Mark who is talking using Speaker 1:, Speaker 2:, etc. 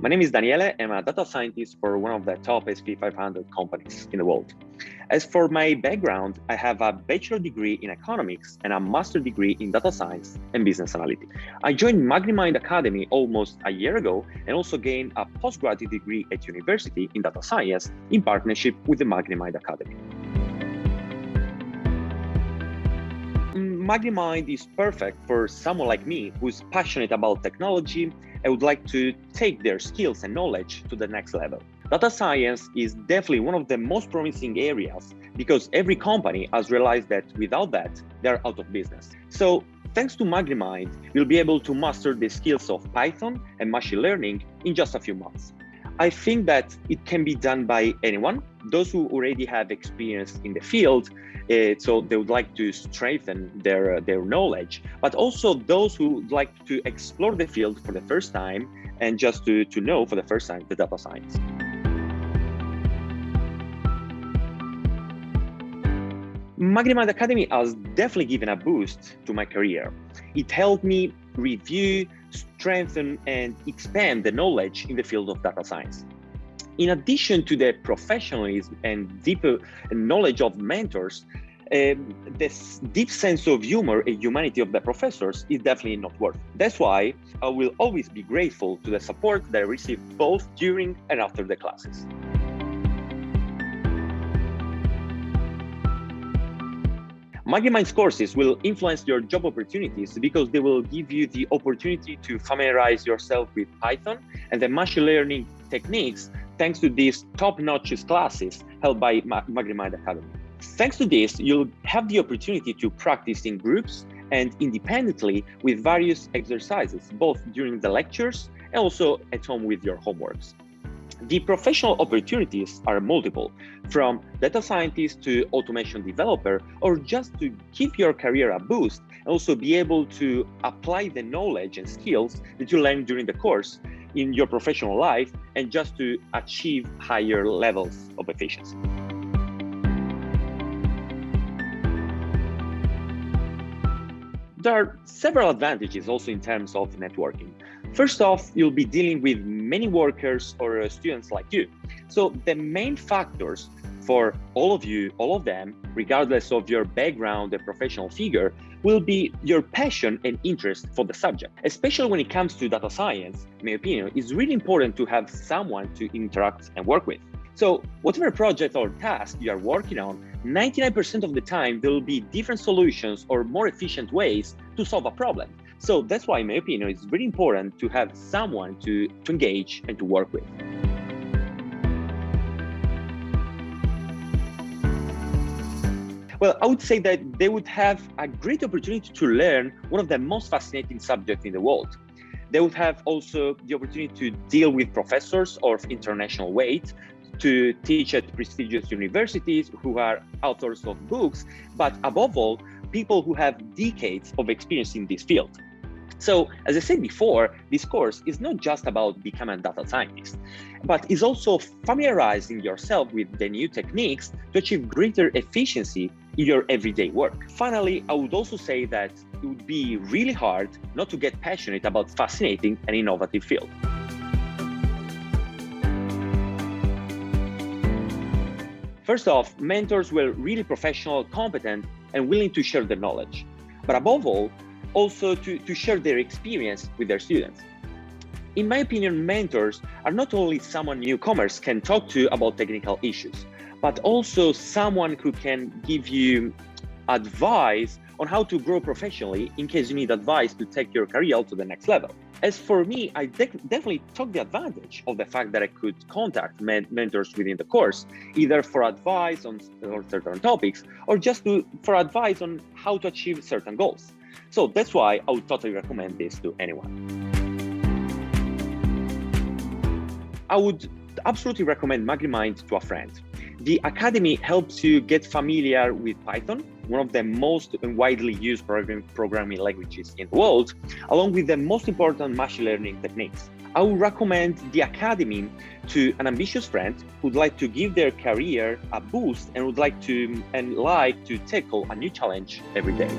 Speaker 1: My name is Daniele, and I'm a data scientist for one of the top S&P 500 companies in the world. As for my background, I have a bachelor degree in economics and a master's degree in data science and business analytics. I joined Magnimind Academy almost a year ago and also gained a postgraduate degree at university in data science in partnership with the Magnimind Academy. Magnimind is perfect for someone like me who's passionate about technology and would like to take their skills and knowledge to the next level. Data science is definitely one of the most promising areas because every company has realized that without that, they're out of business. So thanks to Magnimind, you'll be able to master the skills of Python and machine learning in just a few months. I think that it can be done by anyone, those who already have experience in the field, so they would like to strengthen their knowledge, but also those who would like to explore the field for the first time and just to know for the first time the data science. Magnimind Academy has definitely given a boost to my career. It helped me review, strengthen, and expand the knowledge in the field of data science. In addition to the professionalism and deeper knowledge of mentors, this deep sense of humor and humanity of the professors is definitely not worth it. That's why I will always be grateful to the support that I receive both during and after the classes. Magnimind's courses will influence your job opportunities because they will give you the opportunity to familiarize yourself with Python and the machine learning techniques thanks to these top-notch classes held by Magnimind Academy. Thanks to this, you'll have the opportunity to practice in groups and independently with various exercises, both during the lectures and also at home with your homeworks. The professional opportunities are multiple, from data scientist to automation developer, or just to give your career a boost and also be able to apply the knowledge and skills that you learn during the course in your professional life and just to achieve higher levels of efficiency. There are several advantages also in terms of networking. First off, you'll be dealing with many workers or students like you. So the main factors for all of them, regardless of your background and professional figure, will be your passion and interest for the subject. Especially when it comes to data science, in my opinion, it's really important to have someone to interact and work with. So whatever project or task you are working on, 99% of the time, there will be different solutions or more efficient ways to solve a problem. So that's why, in my opinion, it's really important to have someone to engage and to work with. Well, I would say that they would have a great opportunity to learn one of the most fascinating subjects in the world. They would have also the opportunity to deal with professors of international weight, to teach at prestigious universities who are authors of books, but above all, people who have decades of experience in this field. So, as I said before, this course is not just about becoming a data scientist, but is also familiarizing yourself with the new techniques to achieve greater efficiency in your everyday work. Finally, I would also say that it would be really hard not to get passionate about fascinating and innovative field. First off, mentors were really professional, competent, and willing to share their knowledge. But above all, also to share their experience with their students. In my opinion, mentors are not only someone newcomers can talk to about technical issues, but also someone who can give you advice on how to grow professionally in case you need advice to take your career to the next level. As for me, I definitely took the advantage of the fact that I could contact mentors within the course, either for advice on certain topics or just for advice on how to achieve certain goals. So that's why I would totally recommend this to anyone. I would absolutely recommend Magnimind to a friend. The Academy helps you get familiar with Python, one of the most widely used programming languages in the world, along with the most important machine learning techniques. I would recommend the Academy to an ambitious friend who'd like to give their career a boost and would like to tackle a new challenge every day.